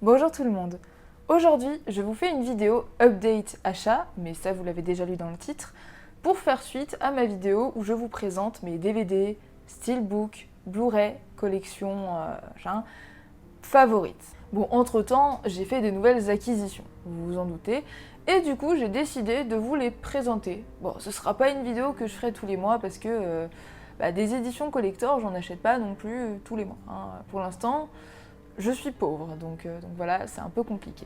Bonjour tout le monde. Aujourd'hui, je vous fais une vidéo update achat, mais ça vous l'avez déjà lu dans le titre, pour faire suite à ma vidéo où je vous présente mes DVD, Steelbook, Blu-ray, collection favorites. Bon, entre-temps, j'ai fait des nouvelles acquisitions, vous vous en doutez, et du coup, j'ai décidé de vous les présenter. Bon, ce sera pas une vidéo que je ferai tous les mois parce que des éditions collector, j'en achète pas non plus tous les mois. Pour l'instant, je suis pauvre, donc voilà, c'est un peu compliqué.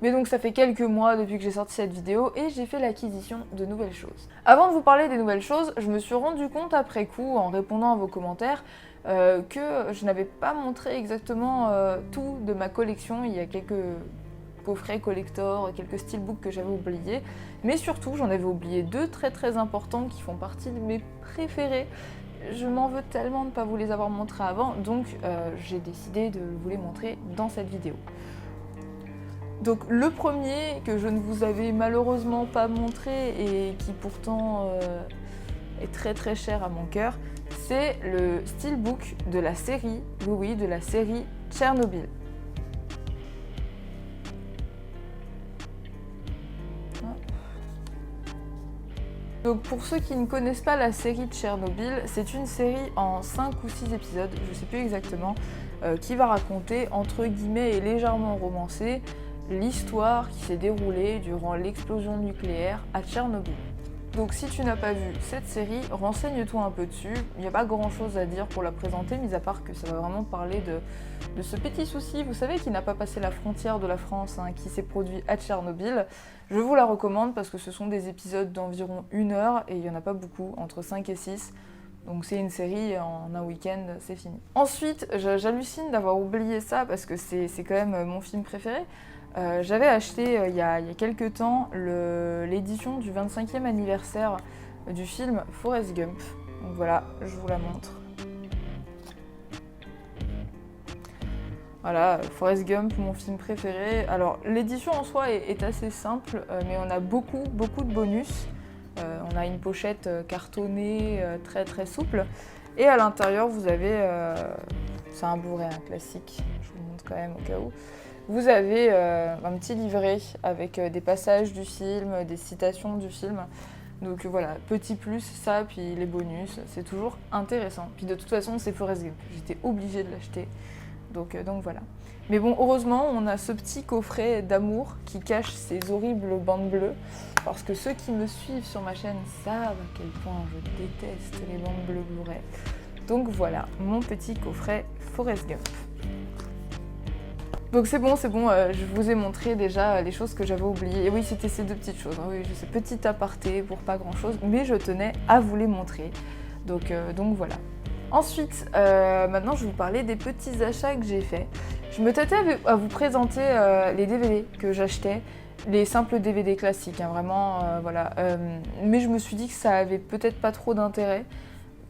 Mais donc ça fait quelques mois depuis que j'ai sorti cette vidéo et j'ai fait l'acquisition de nouvelles choses. Avant de vous parler des nouvelles choses, je me suis rendu compte après coup, en répondant à vos commentaires, que je n'avais pas montré exactement tout de ma collection. Il y a quelques coffrets collector, quelques steelbooks que j'avais oubliés, mais surtout j'en avais oublié deux très importants qui font partie de mes préférés. Je m'en veux tellement de ne pas vous les avoir montrés avant, donc j'ai décidé de vous les montrer dans cette vidéo. Donc le premier que je ne vous avais malheureusement pas montré et qui pourtant est très cher à mon cœur, c'est le steelbook de la série, oui, de la série Tchernobyl. Donc pour ceux qui ne connaissent pas la série Tchernobyl, c'est une série en 5 ou 6 épisodes, je ne sais plus exactement, qui va raconter, entre guillemets et légèrement romancée, l'histoire qui s'est déroulée durant l'explosion nucléaire à Tchernobyl. Donc si tu n'as pas vu cette série, renseigne-toi un peu dessus. Il n'y a pas grand chose à dire pour la présenter, mis à part que ça va vraiment parler de ce petit souci, vous savez, qui n'a pas passé la frontière de la France, qui s'est produit à Tchernobyl. Je vous la recommande parce que ce sont des épisodes d'environ 1 heure et il n'y en a pas beaucoup, entre 5 et 6. Donc c'est une série, en un week-end, c'est fini. Ensuite, j'hallucine d'avoir oublié ça parce que c'est quand même mon film préféré. J'avais acheté il y a quelques temps l'édition du 25e anniversaire du film Forrest Gump. Donc voilà, je vous la montre. Voilà, Forrest Gump, mon film préféré. Alors l'édition en soi est assez simple, mais on a beaucoup de bonus. On a une pochette cartonnée très souple. Et à l'intérieur, vous avez, c'est un Blu-ray classique, je vous montre quand même au cas où. Vous avez un petit livret avec des passages du film, des citations du film. Donc voilà, petit plus, ça, puis les bonus, c'est toujours intéressant. Puis de toute façon, c'est Forrest Gump, j'étais obligée de l'acheter. Donc voilà. Mais bon, heureusement, on a ce petit coffret d'amour qui cache ces horribles bandes bleues. Parce que ceux qui me suivent sur ma chaîne savent à quel point je déteste les bandes bleues Blu-ray. Donc voilà, mon petit coffret Forrest Gump. Donc c'est bon, je vous ai montré déjà les choses que j'avais oubliées. Et oui, c'était ces deux petites choses. Oui, je sais, petit aparté pour pas grand chose, mais je tenais à vous les montrer. Donc voilà. Ensuite, maintenant je vais vous parler des petits achats que j'ai faits. Je me tâtais à vous présenter les DVD que j'achetais, les simples DVD classiques, vraiment, voilà. Mais je me suis dit que ça avait peut-être pas trop d'intérêt,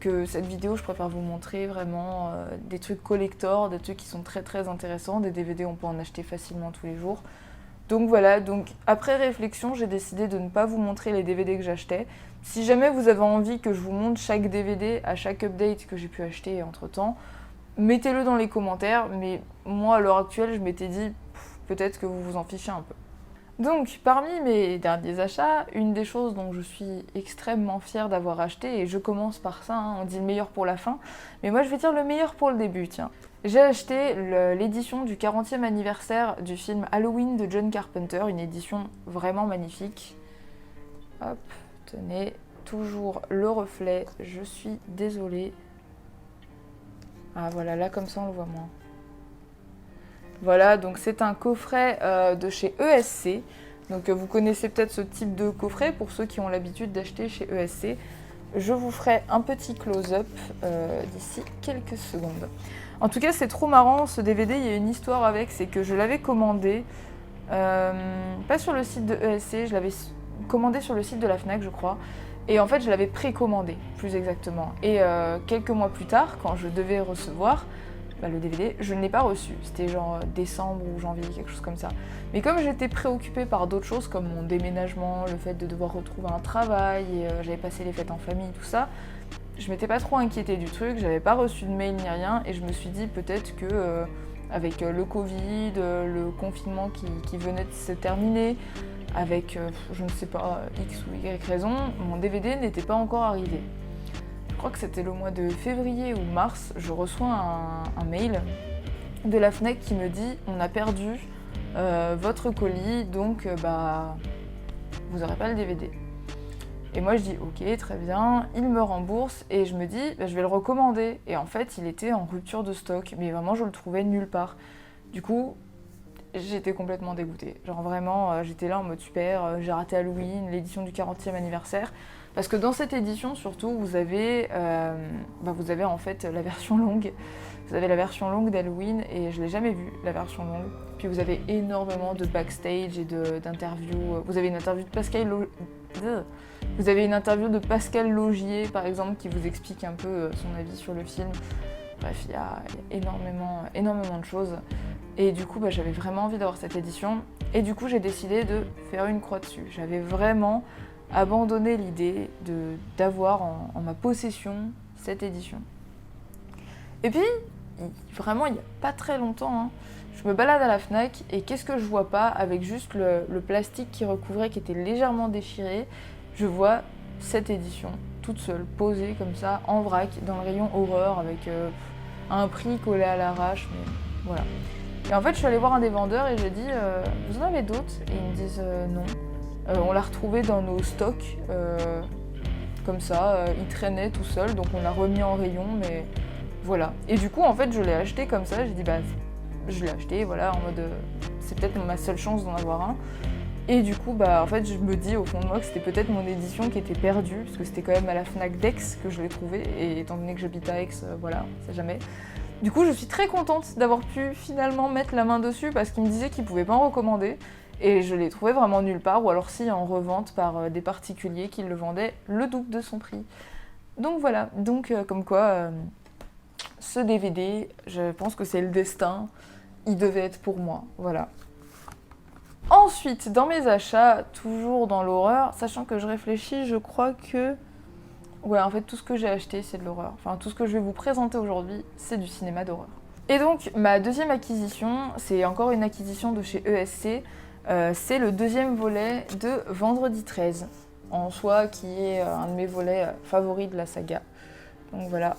que cette vidéo, je préfère vous montrer vraiment des trucs collector, des trucs qui sont très intéressants. Des DVD, on peut en acheter facilement tous les jours. Donc voilà, après réflexion, j'ai décidé de ne pas vous montrer les DVD que j'achetais. Si jamais vous avez envie que je vous montre chaque DVD à chaque update que j'ai pu acheter entre-temps, mettez-le dans les commentaires, mais moi, à l'heure actuelle, je m'étais dit, peut-être que vous vous en fichez un peu. Donc, parmi mes derniers achats, une des choses dont je suis extrêmement fière d'avoir acheté, et je commence par ça, on dit le meilleur pour la fin, mais moi je vais dire le meilleur pour le début, tiens. J'ai acheté l'édition du 40e anniversaire du film Halloween de John Carpenter, une édition vraiment magnifique. Hop, tenez, toujours le reflet, je suis désolée. Ah voilà, là comme ça on le voit moins. Voilà, donc c'est un coffret de chez ESC. Donc vous connaissez peut-être ce type de coffret pour ceux qui ont l'habitude d'acheter chez ESC. Je vous ferai un petit close-up d'ici quelques secondes. En tout cas, c'est trop marrant ce DVD, il y a une histoire avec, c'est que je l'avais commandé, pas sur le site de ESC, je l'avais commandé sur le site de la Fnac, je crois. Et en fait, je l'avais précommandé, plus exactement. Et quelques mois plus tard, quand je devais recevoir le DVD, je ne l'ai pas reçu. C'était genre décembre ou janvier, quelque chose comme ça. Mais comme j'étais préoccupée par d'autres choses, comme mon déménagement, le fait de devoir retrouver un travail, et j'avais passé les fêtes en famille, tout ça, je m'étais pas trop inquiétée du truc, j'avais pas reçu de mail ni rien, et je me suis dit peut-être que avec le Covid, le confinement qui venait de se terminer, avec je ne sais pas X ou Y raison, mon DVD n'était pas encore arrivé. Je crois que c'était le mois de février ou mars, je reçois un mail de la Fnac qui me dit on a perdu votre colis, donc vous n'aurez pas le DVD. Et moi je dis ok, très bien, il me rembourse et je me dis je vais le recommander. Et en fait il était en rupture de stock, mais vraiment je le trouvais nulle part. Du coup j'étais complètement dégoûtée. Genre vraiment j'étais là en mode super, j'ai raté Halloween, l'édition du 40e anniversaire. Parce que dans cette édition surtout vous avez en fait la version longue. Vous avez la version longue d'Halloween et je ne l'ai jamais vue, la version longue. Puis vous avez énormément de backstage et d'interviews. Vous avez une interview de Pascal Laugier, par exemple, qui vous explique un peu son avis sur le film. Bref, il y a énormément de choses. Et du coup, j'avais vraiment envie d'avoir cette édition. Et du coup, j'ai décidé de faire une croix dessus. J'avais vraiment abandonné l'idée d'avoir en ma possession cette édition. Et puis, vraiment, il n'y a pas très longtemps, je me balade à la Fnac et qu'est-ce que je vois pas avec juste le plastique qui recouvrait, qui était légèrement déchiré. Je vois cette édition, toute seule, posée comme ça, en vrac, dans le rayon horreur, avec un prix collé à l'arrache, mais voilà. Et en fait, je suis allée voir un des vendeurs et j'ai dit « Vous en avez d'autres ?» Et ils me disent « Non. On l'a retrouvé dans nos stocks, comme ça, il traînait tout seul, donc on l'a remis en rayon, mais... » Voilà. Et du coup, en fait, je l'ai acheté comme ça. J'ai dit, je l'ai acheté, voilà, en mode, c'est peut-être ma seule chance d'en avoir un. Et du coup, en fait, je me dis au fond de moi que c'était peut-être mon édition qui était perdue, parce que c'était quand même à la Fnac d'Aix que je l'ai trouvé. Et étant donné que j'habite à Aix, voilà, on sait jamais. Du coup, je suis très contente d'avoir pu finalement mettre la main dessus, parce qu'il me disait qu'il pouvait pas en recommander. Et je l'ai trouvé vraiment nulle part, ou alors si en revente par des particuliers qui le vendaient le double de son prix. Donc voilà, comme quoi... ce DVD, je pense que c'est le destin, il devait être pour moi, voilà. Ensuite, dans mes achats, toujours dans l'horreur, sachant que je réfléchis, je crois que... Ouais, en fait, tout ce que j'ai acheté, c'est de l'horreur. Enfin, tout ce que je vais vous présenter aujourd'hui, c'est du cinéma d'horreur. Et donc, ma deuxième acquisition, c'est encore une acquisition de chez ESC, c'est le deuxième volet de Vendredi 13, en soi, qui est un de mes volets favoris de la saga. Donc voilà.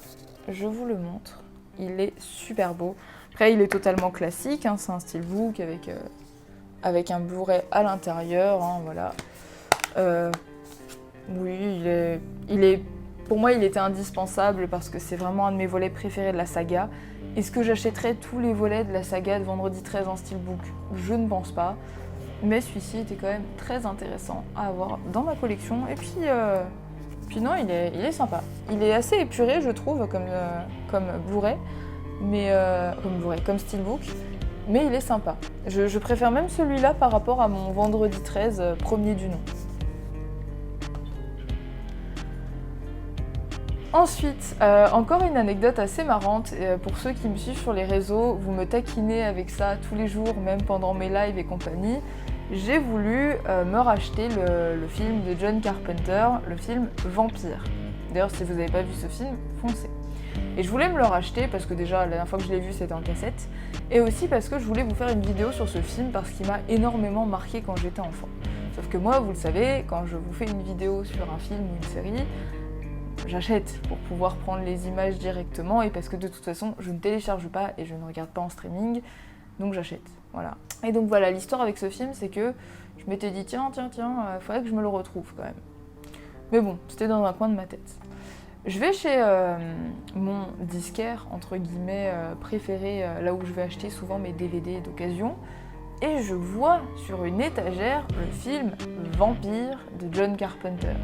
Je vous le montre, il est super beau. Après, il est totalement classique, c'est un steelbook avec un Blu-ray à l'intérieur, voilà. Oui, pour moi, il était indispensable parce que c'est vraiment un de mes volets préférés de la saga. Est-ce que j'achèterais tous les volets de la saga de Vendredi 13 en steelbook ? Je ne pense pas. Mais celui-ci était quand même très intéressant à avoir dans ma collection. Et puis non, il est sympa. Il est assez épuré, je trouve, comme Blu-ray, mais comme steelbook, mais il est sympa. Je préfère même celui-là par rapport à mon Vendredi 13 premier du nom. Ensuite, encore une anecdote assez marrante. Pour ceux qui me suivent sur les réseaux, vous me taquinez avec ça tous les jours, même pendant mes lives et compagnie. J'ai voulu me racheter le film de John Carpenter, le film Vampire. D'ailleurs, si vous n'avez pas vu ce film, foncez. Et je voulais me le racheter parce que déjà, la dernière fois que je l'ai vu, c'était en cassette. Et aussi parce que je voulais vous faire une vidéo sur ce film parce qu'il m'a énormément marqué quand j'étais enfant. Sauf que moi, vous le savez, quand je vous fais une vidéo sur un film ou une série, j'achète pour pouvoir prendre les images directement et parce que de toute façon, je ne télécharge pas et je ne regarde pas en streaming, donc j'achète. Voilà. Et donc voilà, l'histoire avec ce film, c'est que je m'étais dit tiens, faudrait que je me le retrouve quand même. Mais bon, c'était dans un coin de ma tête. Je vais chez mon disquaire, entre guillemets, préféré, là où je vais acheter souvent mes DVD d'occasion, et je vois sur une étagère le film Vampire de John Carpenter.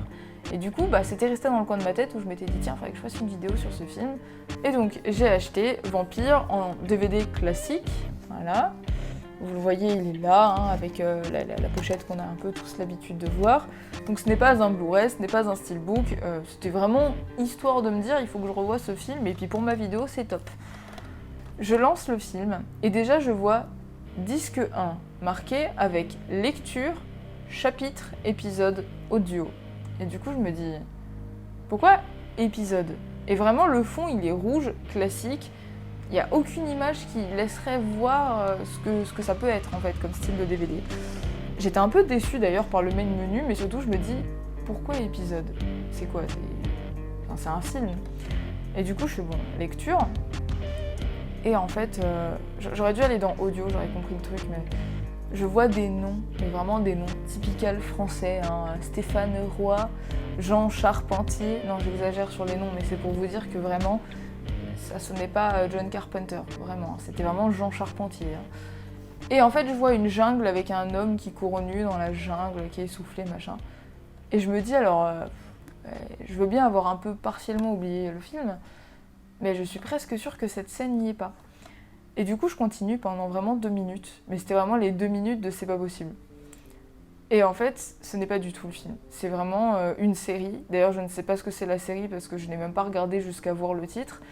Et du coup, c'était resté dans le coin de ma tête où je m'étais dit tiens, il faudrait que je fasse une vidéo sur ce film. Et donc, j'ai acheté Vampire en DVD classique, voilà. Vous le voyez, il est là, avec la pochette qu'on a un peu tous l'habitude de voir. Donc ce n'est pas un Blu-ray, ce n'est pas un steelbook, c'était vraiment histoire de me dire il faut que je revoie ce film, et puis pour ma vidéo, c'est top. Je lance le film, et déjà je vois disque 1, marqué avec lecture, chapitre, épisode, audio. Et du coup je me dis, pourquoi épisode ? Et vraiment le fond il est rouge, classique, Il n'y a aucune image qui laisserait voir ce que ça peut être en fait comme style de DVD. J'étais un peu déçue d'ailleurs par le main menu, mais surtout je me dis pourquoi épisode? C'est quoi? C'est un film. Et du coup je fais bon, lecture. Et en fait, j'aurais dû aller dans audio, j'aurais compris le truc, mais je vois des noms, mais vraiment des noms typiques français, hein. Stéphane Roy, Jean Charpentier. Non, j'exagère sur les noms, mais c'est pour vous dire que vraiment, ça sonnait pas John Carpenter, vraiment. C'était vraiment Jean Charpentier. Hein. Et en fait, je vois une jungle avec un homme qui court nu dans la jungle, qui est essoufflé, machin. Et je me dis alors, je veux bien avoir un peu partiellement oublié le film, mais je suis presque sûre que cette scène n'y est pas. Et du coup, je continue pendant vraiment 2 minutes. Mais c'était vraiment les 2 minutes de c'est pas possible. Et en fait, ce n'est pas du tout le film. C'est vraiment une série. D'ailleurs, je ne sais pas ce que c'est la série parce que je n'ai même pas regardé jusqu'à voir le titre.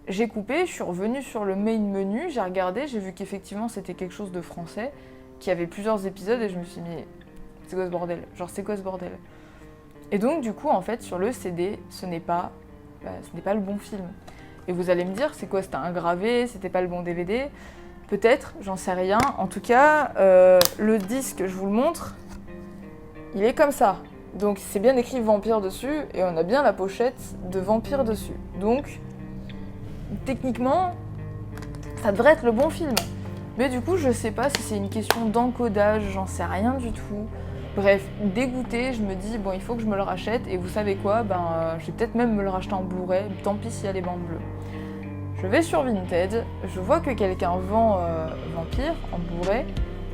J'ai coupé, je suis revenue sur le main menu, j'ai regardé, j'ai vu qu'effectivement c'était quelque chose de français, qui avait plusieurs épisodes et je me suis dit, c'est quoi ce bordel? Genre, c'est quoi ce bordel? Et donc, du coup, en fait, sur le CD, ce n'est pas le bon film. Et vous allez me dire, c'est quoi, c'était un gravé, c'était pas le bon DVD? Peut-être, j'en sais rien. En tout cas, le disque, je vous le montre, il est comme ça. Donc c'est bien écrit Vampire dessus, et on a bien la pochette de Vampire dessus. Donc, techniquement, ça devrait être le bon film. Mais du coup, je sais pas si c'est une question d'encodage, j'en sais rien du tout. Bref, dégoûtée, je me dis, bon, il faut que je me le rachète, et vous savez quoi, je vais peut-être même me le racheter en Blu-ray, tant pis s'il y a les bandes bleues. Je vais sur Vinted, je vois que quelqu'un vend Vampire en Blu-ray,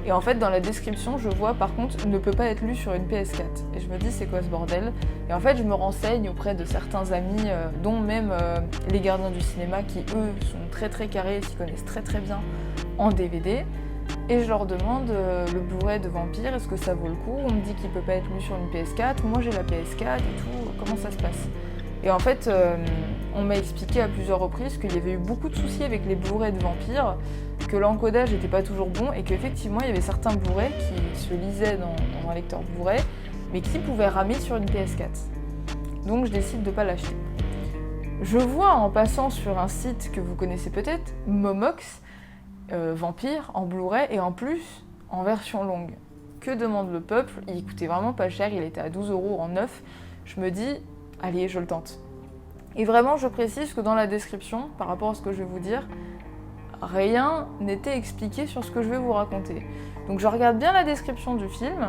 et en fait, dans la description, je vois, par contre, ne peut pas être lu sur une PS4. Et je me dis, c'est quoi ce bordel? Et en fait, je me renseigne auprès de certains amis, dont même les gardiens du cinéma, qui, eux, sont très très carrés et s'y connaissent très très bien en DVD. Et je leur demande le Blu-ray de Vampire, est-ce que ça vaut le coup? On me dit qu'il peut pas être lu sur une PS4, moi j'ai la PS4 et tout, comment ça se passe? Et en fait, on m'a expliqué à plusieurs reprises qu'il y avait eu beaucoup de soucis avec les Blu-ray de Vampire, que l'encodage n'était pas toujours bon et qu'effectivement il y avait certains Blu-ray qui se lisaient dans un lecteur Blu-ray, mais qui pouvaient ramer sur une PS4. Donc je décide de pas l'acheter. Je vois en passant sur un site que vous connaissez peut-être, Momox, Vampire en Blu-ray et en plus en version longue. Que demande le peuple? Il coûtait vraiment pas cher, il était à 12 € en neuf. Je me dis, allez, je le tente. Et vraiment, je précise que dans la description, par rapport à ce que je vais vous dire, rien n'était expliqué sur ce que je vais vous raconter. Donc je regarde bien la description du film,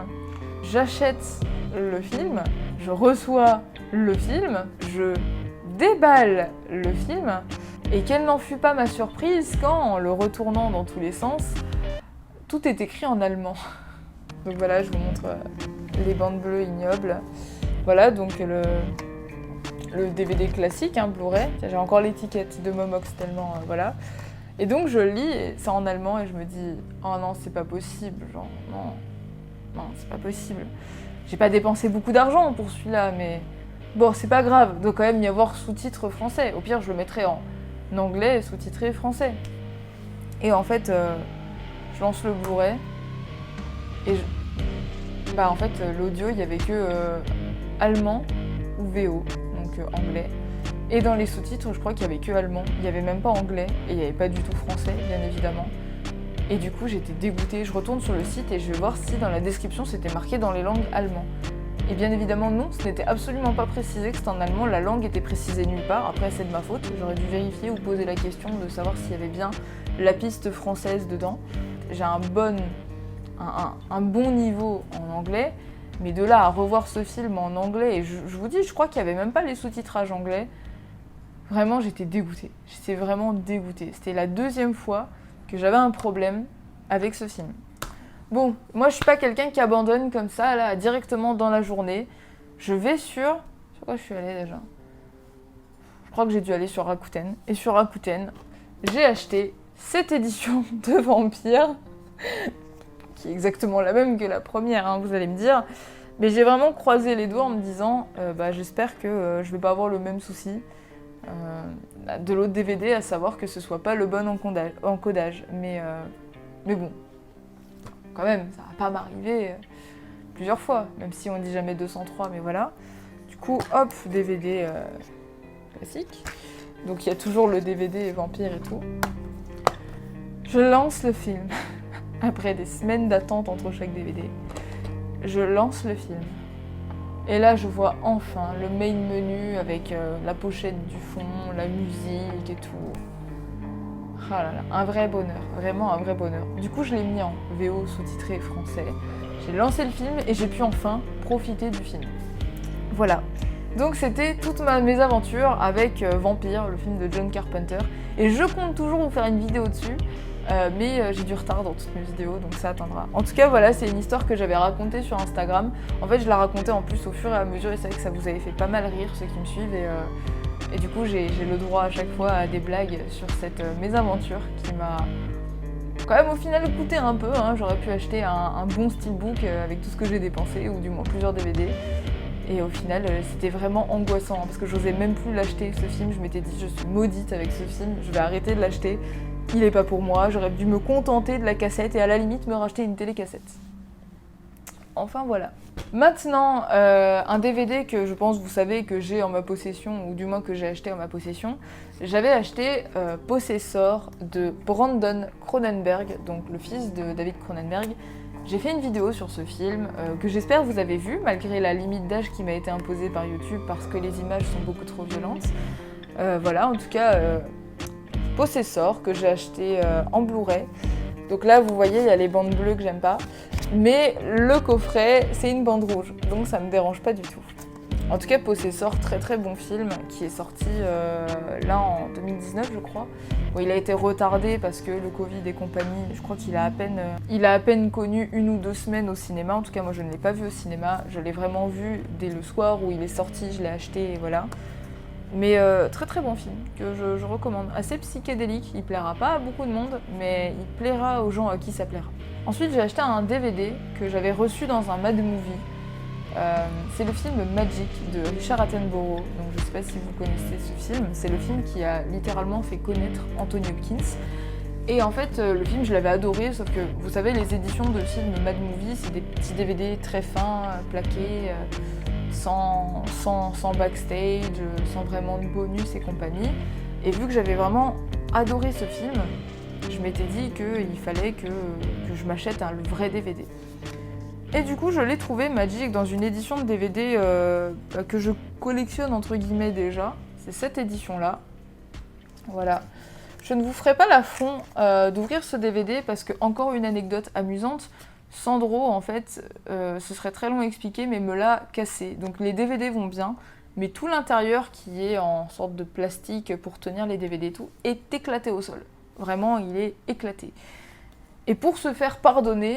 j'achète le film, je reçois le film, je déballe le film, et quelle n'en fut pas ma surprise quand, en le retournant dans tous les sens, tout est écrit en allemand. Donc voilà, je vous montre les bandes bleues ignobles. Voilà, donc le DVD classique, hein, Blu-ray. J'ai encore l'étiquette de Momox tellement, voilà. Et donc je lis, et c'est en allemand, et je me dis, oh non, c'est pas possible, genre, non, c'est pas possible. J'ai pas dépensé beaucoup d'argent pour celui-là, mais bon, c'est pas grave, il doit quand même y avoir sous-titres français. Au pire, je le mettrai en anglais sous-titré français. Et en fait, je lance le Blu-ray et en fait, l'audio, il y avait que allemand ou VO, donc anglais. Et dans les sous-titres, je crois qu'il y avait que allemand. Il n'y avait même pas anglais et il n'y avait pas du tout français, bien évidemment. Et du coup, j'étais dégoûtée. Je retourne sur le site et je vais voir si dans la description c'était marqué dans les langues allemandes. Et bien évidemment non, ce n'était absolument pas précisé que c'était en allemand, la langue était précisée nulle part, après c'est de ma faute, j'aurais dû vérifier ou poser la question de savoir s'il y avait bien la piste française dedans. J'ai un bon niveau en anglais, mais de là à revoir ce film en anglais, et je vous dis, je crois qu'il n'y avait même pas les sous-titrages anglais, vraiment j'étais dégoûtée, j'étais vraiment dégoûtée. C'était la 2e fois que j'avais un problème avec ce film. Bon, moi je suis pas quelqu'un qui abandonne comme ça, là, directement dans la journée. Je vais sur quoi je suis allée déjà? Je crois que j'ai dû aller sur Rakuten. Et sur Rakuten, j'ai acheté cette édition de Vampire, qui est exactement la même que la première, hein, vous allez me dire. Mais j'ai vraiment croisé les doigts en me disant, j'espère que je vais pas avoir le même souci de l'autre DVD, à savoir que ce soit pas le bon encodage. Mais bon. Quand même, ça va pas m'arriver plusieurs fois, même si on dit jamais 203, mais voilà. Du coup, hop, DVD classique. Donc il y a toujours le DVD Vampire et tout. Je lance le film. Après des semaines d'attente entre chaque DVD. Je lance le film. Et là, je vois enfin le main menu avec la pochette du fond, la musique et tout. Ah là là, un vrai bonheur, vraiment un vrai bonheur. Du coup, je l'ai mis en VO sous-titré français. J'ai lancé le film et j'ai pu enfin profiter du film. Voilà. Donc c'était toutes mes aventures avec Vampire, le film de John Carpenter. Et je compte toujours vous faire une vidéo dessus. Mais j'ai du retard dans toutes mes vidéos, donc ça attendra. En tout cas, voilà, c'est une histoire que j'avais racontée sur Instagram. En fait, je la racontais en plus au fur et à mesure, et c'est vrai que ça vous avait fait pas mal rire, ceux qui me suivent. Et du coup, j'ai le droit à chaque fois à des blagues sur cette mésaventure qui m'a quand même au final coûté un peu. Hein. J'aurais pu acheter un bon steelbook avec tout ce que j'ai dépensé, ou du moins plusieurs DVD. Et au final, c'était vraiment angoissant, hein, parce que j'osais même plus l'acheter, ce film. Je m'étais dit, je suis maudite avec ce film, je vais arrêter de l'acheter. Il est pas pour moi, j'aurais dû me contenter de la cassette et à la limite me racheter une télécassette. Enfin voilà. Maintenant, un DVD que je pense vous savez que j'ai en ma possession, ou du moins que j'ai acheté en ma possession, j'avais acheté Possessor de Brandon Cronenberg, donc le fils de David Cronenberg. J'ai fait une vidéo sur ce film que j'espère vous avez vu, malgré la limite d'âge qui m'a été imposée par YouTube parce que les images sont beaucoup trop violentes. Voilà, en tout cas... Possessor que j'ai acheté en Blu-ray. Donc là vous voyez il y a les bandes bleues que j'aime pas, mais le coffret c'est une bande rouge, donc ça me dérange pas du tout. En tout cas Possessor, très très bon film qui est sorti là en 2019 je crois. Bon, il a été retardé parce que le Covid et compagnie, je crois qu'il a à peine connu 1 ou 2 semaines au cinéma. En tout cas moi je ne l'ai pas vu au cinéma, je l'ai vraiment vu dès le soir où il est sorti, je l'ai acheté et voilà. Mais très très bon film, que je recommande. Assez psychédélique, il plaira pas à beaucoup de monde, mais il plaira aux gens à qui ça plaira. Ensuite j'ai acheté un DVD que j'avais reçu dans un Mad Movie. C'est le film Magic de Richard Attenborough, donc je sais pas si vous connaissez ce film. C'est le film qui a littéralement fait connaître Anthony Hopkins. Et en fait le film je l'avais adoré, sauf que vous savez les éditions de films Mad Movie, c'est des petits DVD très fins, plaqués. Sans backstage, sans vraiment de bonus et compagnie. Et vu que j'avais vraiment adoré ce film, je m'étais dit qu'il fallait que je m'achète un vrai DVD. Et du coup, je l'ai trouvé Magic dans une édition de DVD que je collectionne entre guillemets déjà. C'est cette édition-là. Voilà. Je ne vous ferai pas l'affront d'ouvrir ce DVD parce que, encore une anecdote amusante, Sandro, en fait, ce serait très long à expliquer, mais me l'a cassé. Donc les DVD vont bien, mais tout l'intérieur qui est en sorte de plastique pour tenir les DVD et tout, est éclaté au sol. Vraiment, il est éclaté. Et pour se faire pardonner,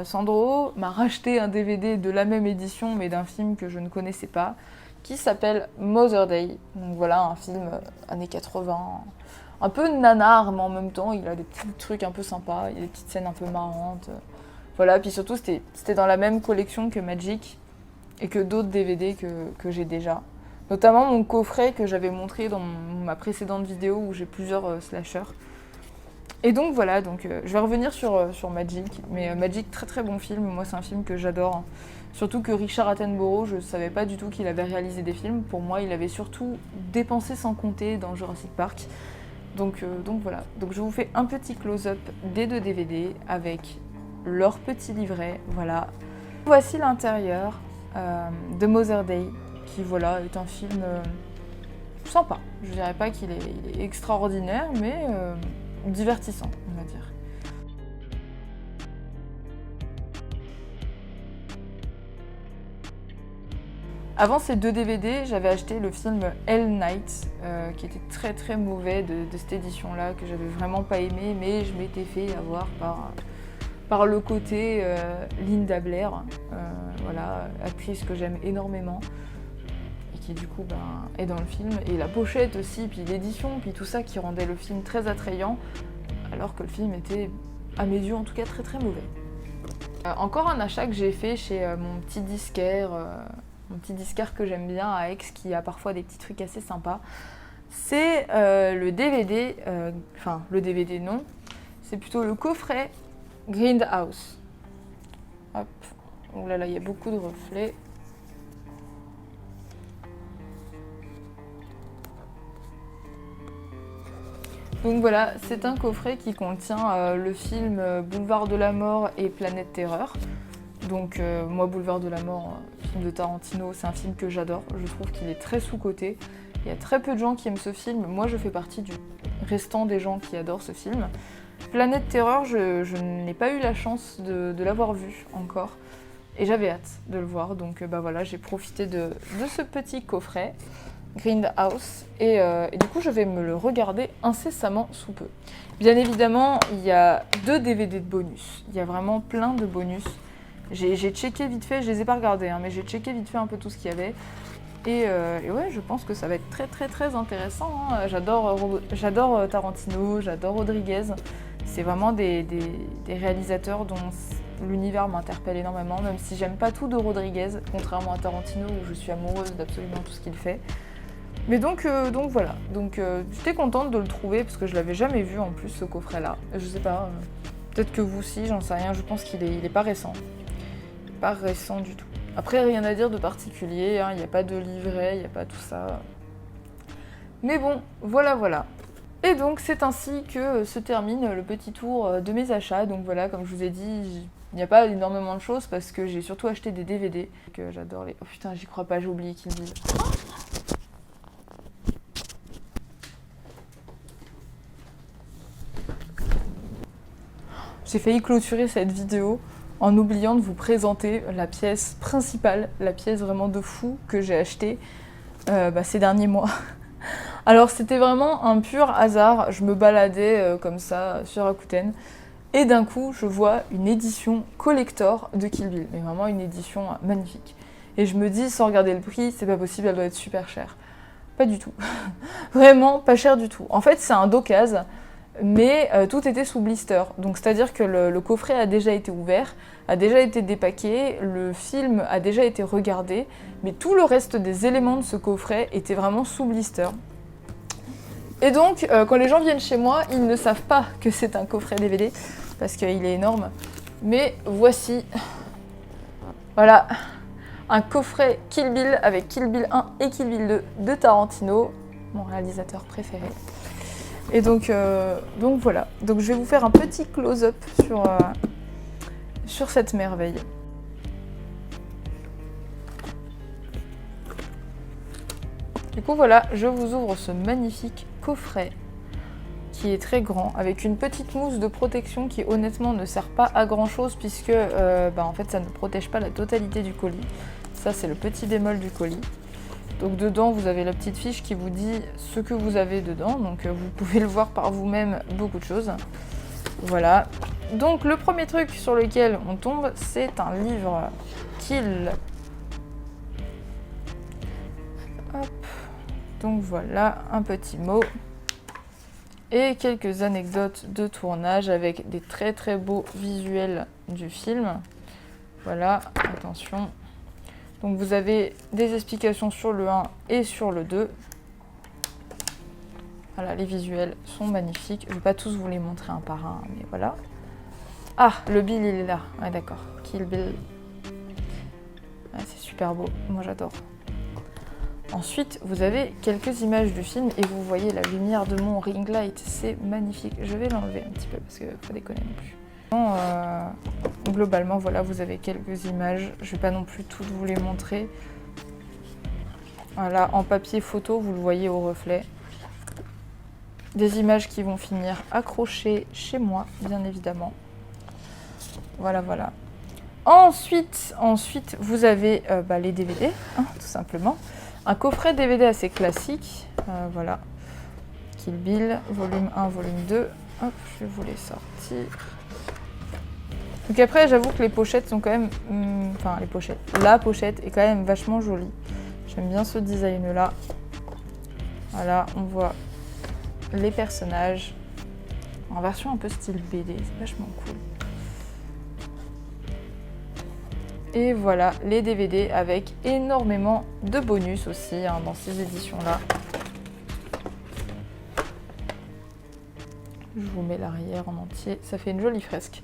Sandro m'a racheté un DVD de la même édition, mais d'un film que je ne connaissais pas, qui s'appelle Mother Day. Donc voilà, un film années 80, un peu nanar, mais en même temps, il a des petits trucs un peu sympas, il y a des petites scènes un peu marrantes. Voilà, puis surtout c'était dans la même collection que Magic et que d'autres DVD que j'ai déjà. Notamment mon coffret que j'avais montré dans ma précédente vidéo où j'ai plusieurs slashers. Et donc voilà, je vais revenir sur Magic. Mais Magic, très très bon film, moi c'est un film que j'adore. Surtout que Richard Attenborough, je ne savais pas du tout qu'il avait réalisé des films. Pour moi, il avait surtout dépensé sans compter dans Jurassic Park. Donc voilà, donc je vous fais un petit close-up des 2 DVD avec leur petit livret, voilà. Voici l'intérieur de Mother Day, qui voilà, est un film sympa. Je dirais pas qu'il est extraordinaire, mais divertissant, on va dire. Avant ces 2 DVD, j'avais acheté le film Hell Night, qui était très très mauvais de cette édition-là, que j'avais vraiment pas aimé, mais je m'étais fait avoir par le côté Linda Blair, voilà, actrice que j'aime énormément, et qui du coup est dans le film. Et la pochette aussi, puis l'édition, puis tout ça qui rendait le film très attrayant, alors que le film était, à mes yeux en tout cas, très très mauvais. Encore un achat que j'ai fait chez mon petit disquaire que j'aime bien à Aix, qui a parfois des petits trucs assez sympas. C'est le DVD, le DVD non, c'est plutôt le coffret Grindhouse. Hop, oh là là, il y a beaucoup de reflets. Donc voilà, c'est un coffret qui contient le film Boulevard de la Mort et Planète Terreur. Donc moi, Boulevard de la Mort, film de Tarantino, c'est un film que j'adore. Je trouve qu'il est très sous-coté. Il y a très peu de gens qui aiment ce film. Moi, je fais partie du restant des gens qui adorent ce film. Planète Terreur, je n'ai pas eu la chance de l'avoir vu encore. Et j'avais hâte de le voir. Donc bah voilà, j'ai profité de ce petit coffret. Grindhouse et du coup je vais me le regarder incessamment sous peu. Bien évidemment il y a 2 DVD de bonus, il y a vraiment plein de bonus. J'ai checké vite fait, je les ai pas regardés mais j'ai checké vite fait un peu tout ce qu'il y avait et ouais je pense que ça va être très intéressant. J'adore Tarantino, j'adore Rodriguez, c'est vraiment des réalisateurs dont l'univers m'interpelle énormément, même si j'aime pas tout de Rodriguez, contrairement à Tarantino où je suis amoureuse d'absolument tout ce qu'il fait. Mais donc voilà, j'étais contente de le trouver parce que je l'avais jamais vu en plus ce coffret là. Je sais pas, peut-être que vous aussi, j'en sais rien, je pense qu'il est pas récent. Pas récent du tout. Après rien à dire de particulier, il n'y a pas de livret, il n'y a pas tout ça. Mais bon, voilà. Et donc c'est ainsi que se termine le petit tour de mes achats. Donc voilà, comme je vous ai dit, il n'y a pas énormément de choses parce que j'ai surtout acheté des DVD. Que j'adore les... Oh putain, j'y crois pas, j'ai oublié Kill Bill. J'ai failli clôturer cette vidéo en oubliant de vous présenter la pièce principale, la pièce vraiment de fou que j'ai achetée ces derniers mois. Alors c'était vraiment un pur hasard, je me baladais comme ça sur Rakuten et d'un coup je vois une édition collector de Kill Bill, mais vraiment une édition magnifique. Et je me dis sans regarder le prix, c'est pas possible, elle doit être super chère. Pas du tout, vraiment pas cher du tout. En fait c'est un d'occasion. Mais tout était sous blister, donc c'est-à-dire que le coffret a déjà été ouvert, a déjà été dépaqué, le film a déjà été regardé, mais tout le reste des éléments de ce coffret était vraiment sous blister. Et donc, quand les gens viennent chez moi, ils ne savent pas que c'est un coffret DVD, parce qu'il est énorme. Mais voici, voilà, un coffret Kill Bill avec Kill Bill 1 et Kill Bill 2 de Tarantino, mon réalisateur préféré. Et donc voilà, donc je vais vous faire un petit close-up sur cette merveille. Du coup voilà, je vous ouvre ce magnifique coffret qui est très grand, avec une petite mousse de protection qui honnêtement ne sert pas à grand chose puisque en fait ça ne protège pas la totalité du colis. Ça c'est le petit bémol du colis. Donc dedans, vous avez la petite fiche qui vous dit ce que vous avez dedans. Donc vous pouvez le voir par vous-même, beaucoup de choses. Voilà. Donc le premier truc sur lequel on tombe, c'est un livre Kill. Hop. Donc voilà, un petit mot. Et quelques anecdotes de tournage avec des très beaux visuels du film. Voilà, attention. Donc vous avez des explications sur le 1 et sur le 2. Voilà, les visuels sont magnifiques. Je ne vais pas tous vous les montrer un par un, mais voilà. Ah, le Bill, il est là. Ouais, d'accord. Kill Bill. Ouais, c'est super beau. Moi, j'adore. Ensuite, vous avez quelques images du film et vous voyez la lumière de mon ring light. C'est magnifique. Je vais l'enlever un petit peu parce qu'il ne faut pas déconner non plus. Globalement, voilà, vous avez quelques images. Je ne vais pas non plus toutes vous les montrer. Voilà, en papier photo, vous le voyez au reflet. Des images qui vont finir accrochées chez moi, bien évidemment. Voilà. Ensuite, vous avez les DVD, tout simplement. Un coffret DVD assez classique. Voilà. Kill Bill, volume 1, volume 2. Hop, je vais vous les sortir. Donc après, j'avoue que les pochettes sont quand même... les pochettes. La pochette est quand même vachement jolie. J'aime bien ce design-là. Voilà, on voit les personnages en version un peu style BD. C'est vachement cool. Et voilà, les DVD avec énormément de bonus aussi dans ces éditions-là. Je vous mets l'arrière en entier. Ça fait une jolie fresque.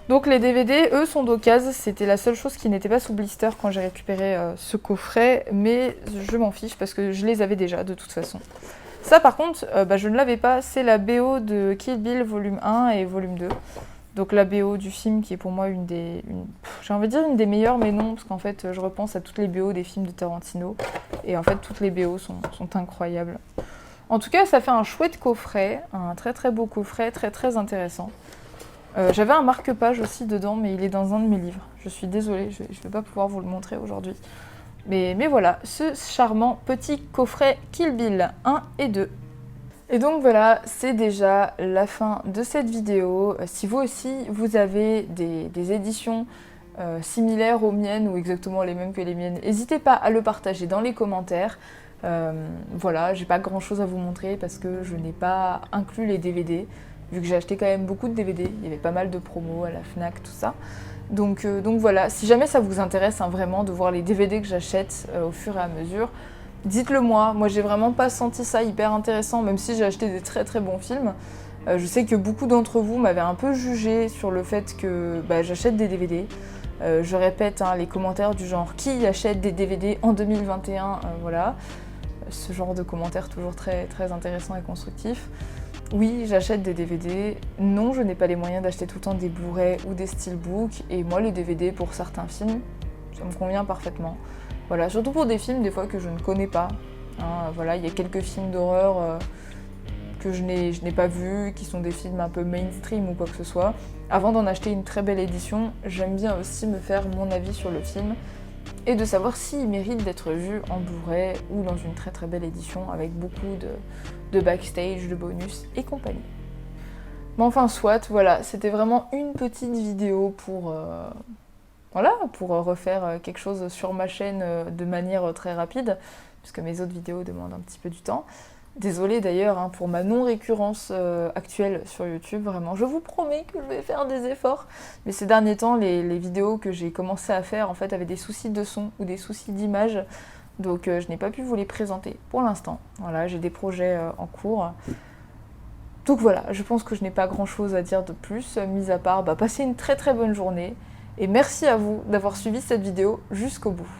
Donc les DVD, eux, sont d'occasion. C'était la seule chose qui n'était pas sous blister quand j'ai récupéré ce coffret. Mais je m'en fiche parce que je les avais déjà de toute façon. Ça par contre, je ne l'avais pas, c'est la BO de Kill Bill volume 1 et volume 2. Donc la BO du film qui est pour moi j'ai envie de dire une des meilleures, mais non, parce qu'en fait je repense à toutes les BO des films de Tarantino, et en fait toutes les BO sont incroyables. En tout cas, ça fait un chouette coffret, un très très beau coffret, très très intéressant. J'avais un marque-page aussi dedans, mais il est dans un de mes livres. Je suis désolée, je ne vais pas pouvoir vous le montrer aujourd'hui. Mais voilà, ce charmant petit coffret Kill Bill 1 et 2. Et donc voilà, c'est déjà la fin de cette vidéo. Si vous aussi, vous avez des éditions similaires aux miennes ou exactement les mêmes que les miennes, n'hésitez pas à le partager dans les commentaires. Voilà, j'ai pas grand chose à vous montrer parce que je n'ai pas inclus les DVD, vu que j'ai acheté quand même beaucoup de DVD, il y avait pas mal de promos à la Fnac, tout ça. Donc voilà, si jamais ça vous intéresse vraiment de voir les DVD que j'achète au fur et à mesure, dites-le moi. Moi j'ai vraiment pas senti ça hyper intéressant, même si j'ai acheté des très très bons films. Je sais que beaucoup d'entre vous m'avaient un peu jugé sur le fait que j'achète des DVD. Je répète les commentaires du genre qui achète des DVD en 2021, voilà. Ce genre de commentaires toujours très, très intéressants et constructifs. Oui, j'achète des DVD. Non, je n'ai pas les moyens d'acheter tout le temps des Blu-ray ou des Steelbook. Et moi, les DVD pour certains films, ça me convient parfaitement. Voilà, surtout pour des films des fois que je ne connais pas. Voilà, il y a quelques films d'horreur que je n'ai pas vus, qui sont des films un peu mainstream ou quoi que ce soit. Avant d'en acheter une très belle édition, j'aime bien aussi me faire mon avis sur le film et de savoir s'il mérite d'être vu en Blu-ray ou dans une très très belle édition avec beaucoup de backstage, de bonus et compagnie. Mais enfin soit, voilà, c'était vraiment une petite vidéo pour refaire quelque chose sur ma chaîne de manière très rapide, puisque mes autres vidéos demandent un petit peu du temps. Désolée d'ailleurs pour ma non-récurrence actuelle sur YouTube, vraiment, je vous promets que je vais faire des efforts. Mais ces derniers temps, les vidéos que j'ai commencé à faire en fait avaient des soucis de son ou des soucis d'image, donc je n'ai pas pu vous les présenter pour l'instant. Voilà, j'ai des projets en cours. Donc voilà, je pense que je n'ai pas grand-chose à dire de plus, mis à part passer une très très bonne journée. Et merci à vous d'avoir suivi cette vidéo jusqu'au bout.